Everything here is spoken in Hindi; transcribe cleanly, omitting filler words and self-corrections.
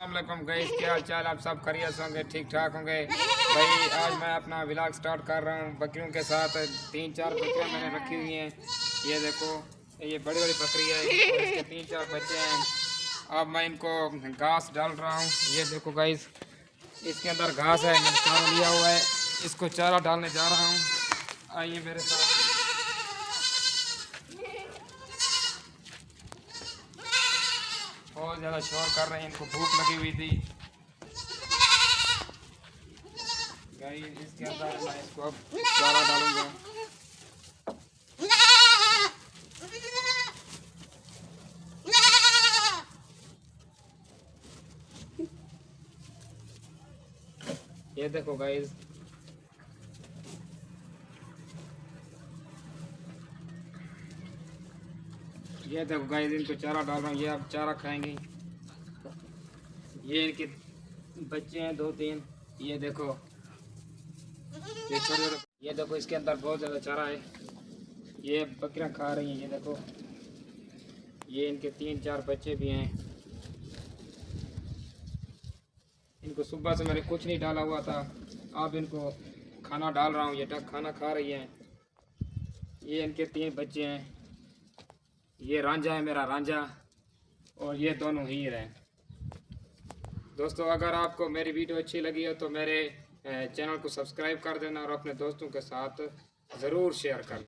अस्सलामुअलैकुम गाइस, क्या हाल चाल। आप सब खैरियत होंगे, ठीक ठाक होंगे भाई। आज मैं अपना व्लॉग स्टार्ट कर रहा हूँ बकरियों के साथ। 3-4 बकरियाँ मैंने रखी हुई हैं। ये देखो, ये बड़ी बड़ी बकरी है और इसके 3-4 बच्चे हैं। अब मैं इनको घास डाल रहा हूँ। ये देखो गाइस, इसके अंदर घास है, मैंने चारा लिया हुआ है। इसको चारा डालने जा रहा हूँ, आइए मेरे साथ। बहुत ज़्यादा शोर कर रहे हैं, इनको भूख लगी हुई थी गाइस। इसके अंदर मैं इसको अब चारा डालूंगा। ये देखो गाइस, ये देखो गाइस, इनको चारा डाल रहा हूँ। ये अब चारा खाएंगे। ये इनके बच्चे हैं 2-3। ये देखो, ये छोटे, ये देखो इसके अंदर बहुत ज़्यादा चारा है। ये बकरियां खा रही हैं। ये देखो, ये इनके 3-4 बच्चे भी हैं। इनको सुबह से मैंने कुछ नहीं डाला हुआ था, अब इनको खाना डाल रहा हूँ। ये टक खाना खा रही हैं। ये इनके 3 बच्चे हैं। ये रांझा है, मेरा रांझा, और ये दोनों हीर हैं। दोस्तों, अगर आपको मेरी वीडियो अच्छी लगी हो तो मेरे चैनल को सब्सक्राइब कर देना और अपने दोस्तों के साथ ज़रूर शेयर कर।